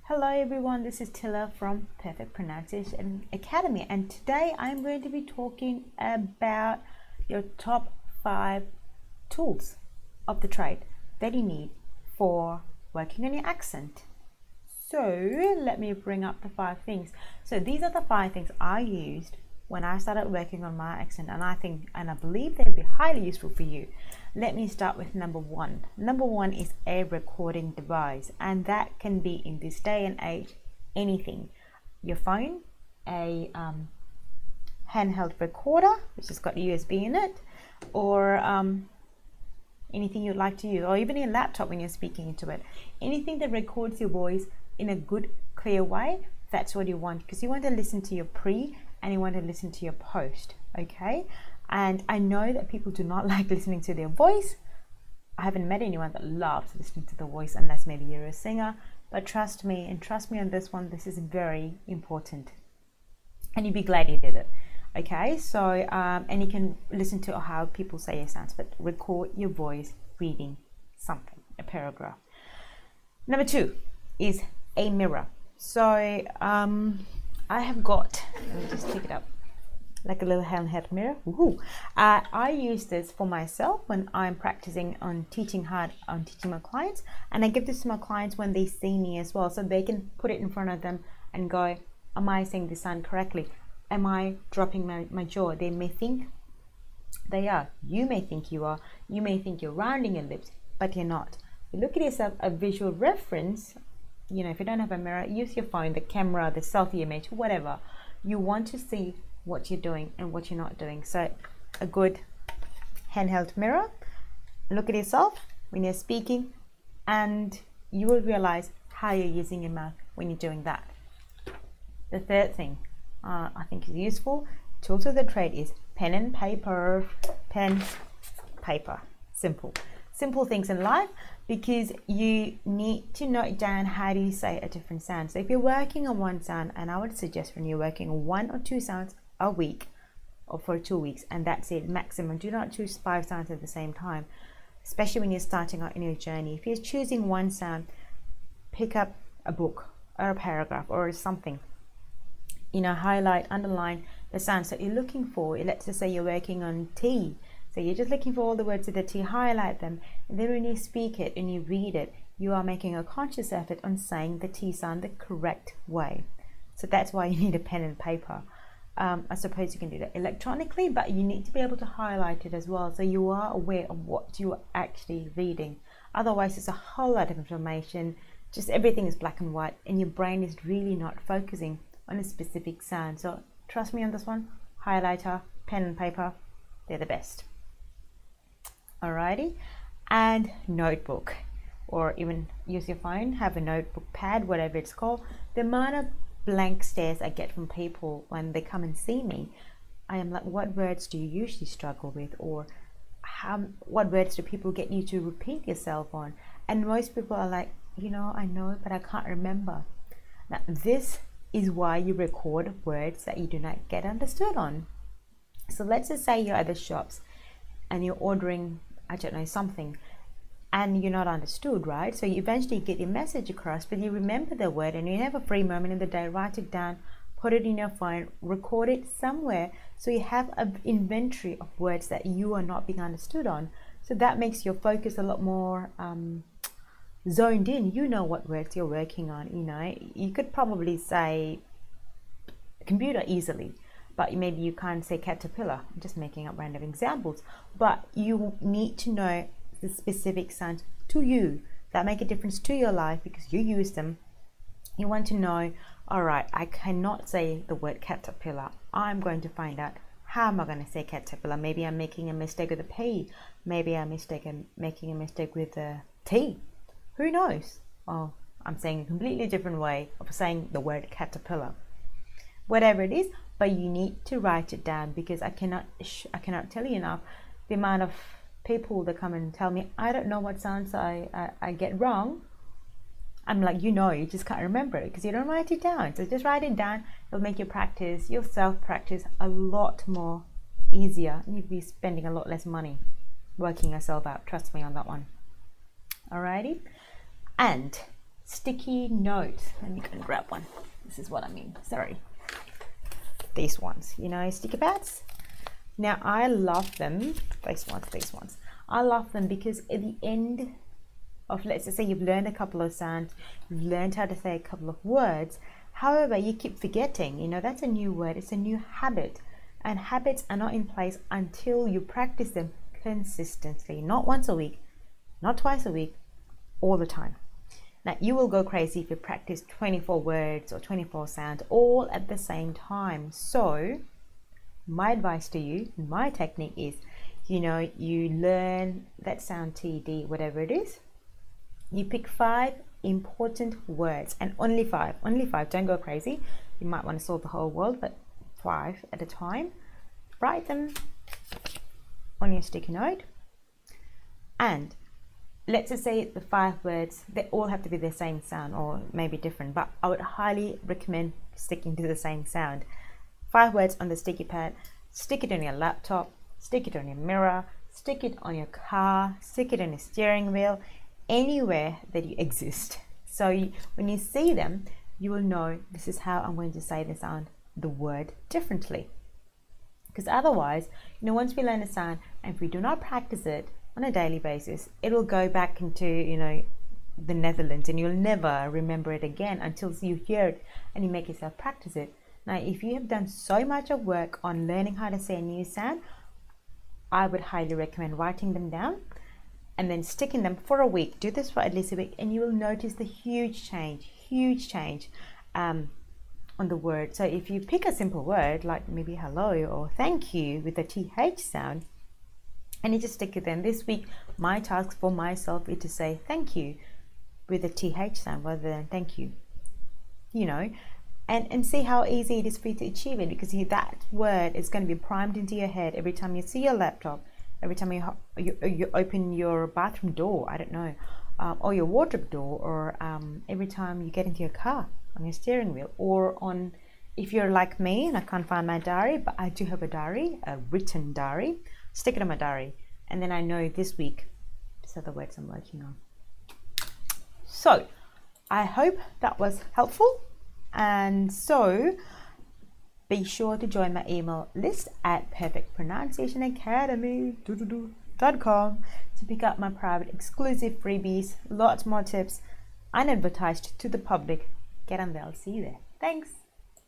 Hello everyone, this is Tilla from Perfect Pronunciation Academy, and today I'm going to be talking about your top 5 tools of the trade that you need for working on your accent. So let me bring up the 5 things. So these are the 5 things I used when I started working on my accent, and I believe they'll be highly useful for you. Let me start with number 1. Number 1 is a recording device, and that can be, in this day and age, anything. Your phone, a handheld recorder which has got USB in it, or anything you'd like to use, or even your laptop when you're speaking into it. Anything that records your voice in a good, clear way, that's what you want, because you want to listen to your pre and you want to listen to your post, okay? And I know that people do not like listening to their voice. I haven't met anyone that loves listening to the voice, unless maybe you're a singer, but trust me on this one, this is very important, and you'd be glad you did it. Okay, so and you can listen to how people say it sounds, but record your voice reading something, a paragraph. Number 2 is a mirror. So I have got, let me just pick it up, like a little handheld mirror. I use this for myself when I'm practicing on teaching my clients, and I give this to my clients when they see me as well, so they can put it in front of them and go, am I saying this sound correctly? Am I dropping my jaw? They may think they are. You may think you are. You may think you're rounding your lips, but you're not. You look at yourself, a visual reference. You know, if you don't have a mirror, use your phone, the camera, the selfie image, whatever. You want to see what you're doing and what you're not doing. So a good handheld mirror, look at yourself when you're speaking, and you will realize how you're using your mouth when you're doing that. The third thing I think is useful, tools of the trade, is pen and paper. Pen, paper, simple things in life, because you need to note down how do you say a different sound. So if you're working on one sound, and I would suggest when you're working on 1 or 2 sounds a week or for 2 weeks, and that's it, maximum. Do not choose 5 sounds at the same time, especially when you're starting out in your journey. If you're choosing one sound, pick up a book or a paragraph or something, highlight, underline the sounds that you're looking for. Let's just say you're working on T, so you're just looking for all the words with the T, highlight them, and then when you speak it and you read it, you are making a conscious effort on saying the T sound the correct way. So that's why you need a pen and paper. I suppose you can do that electronically, but you need to be able to highlight it as well, so you are aware of what you are actually reading. Otherwise, it's a whole lot of information, just everything is black and white, and your brain is really not focusing on a specific sound. So trust me on this one, highlighter, pen and paper, they're the best. Alrighty, and notebook, or even use your phone, have a notebook pad, whatever it's called. The amount of blank stares I get from people when they come and see me, I am like, what words do you usually struggle with, or what words do people get you to repeat yourself on? And most people are like, I know, but I can't remember. Now this is why you record words that you do not get understood on. So let's just say you're at the shops and you're ordering, I don't know, something, and you're not understood, right? So you eventually get your message across, but you remember the word, and you have a free moment in the day, write it down, put it in your phone, record it somewhere, so you have an inventory of words that you are not being understood on. So that makes your focus a lot more zoned in. You know what words you're working on. You could probably say computer easily, but maybe you can't say caterpillar. I'm just making up random examples, but you need to know the specific sounds to you that make a difference to your life, because you use them. You want to know, all right, I cannot say the word caterpillar. I'm going to find out how am I going to say caterpillar. Maybe I'm making a mistake with a P. Maybe I'm making a mistake with a T. Who knows? Well, I'm saying a completely different way of saying the word caterpillar. Whatever it is, but you need to write it down, because I cannot tell you enough the amount of people that come and tell me, I don't know what sounds I get wrong. I'm like, you just can't remember it because you don't write it down. So just write it down. It'll make your self-practice a lot more easier, and you'll be spending a lot less money working yourself out. Trust me on that one. Alrighty. And sticky notes. Let me go and grab one. This is what I mean. Sorry. These ones, you know, sticky pads. Now I love them. These ones. I love them because at the end of, let's just say you've learned a couple of sounds, you've learned how to say a couple of words. However, you keep forgetting, you know, that's a new word, it's a new habit. And habits are not in place until you practice them consistently, not once a week, not twice a week, all the time. Now, you will go crazy if you practice 24 words or 24 sounds all at the same time. So, my advice to you, my technique is, you know, you learn that sound TD, whatever it is. You pick 5 important words, and only 5, don't go crazy. You might want to solve the whole world, but 5 at a time. Write them on your sticky note, and let's just say the 5 words, they all have to be the same sound or maybe different, but I would highly recommend sticking to the same sound. 5 words on the sticky pad, stick it on your laptop, stick it on your mirror, stick it on your car, stick it on your steering wheel, anywhere that you exist. So when you see them, you will know this is how I'm going to say the sound, the word differently. Because otherwise, you know, once we learn a sound and if we do not practice it on a daily basis, it will go back into, you know, the Netherlands, and you'll never remember it again until you hear it and you make yourself practice it. Now, if you have done so much of work on learning how to say a new sound, I would highly recommend writing them down and then sticking them for a week. Do this for at least a week and you will notice the huge change on the word. So if you pick a simple word like maybe hello or thank you with the TH sound, and you just stick it in. This week, my task for myself is to say thank you with a TH sound rather than thank you, you know, and see how easy it is for you to achieve it, because that word is going to be primed into your head every time you see your laptop, every time you open your bathroom door, I don't know, or your wardrobe door, or every time you get into your car, on your steering wheel, or on, if you're like me and I can't find my diary, but I do have a diary, a written diary, stick it on my diary, and then I know this week these are the words I'm working on. So I hope that was helpful, and so be sure to join my email list at perfectpronunciationacademy.com to pick up my private exclusive freebies, lots more tips, unadvertised to the public. Get on there, I'll see you there. Thanks.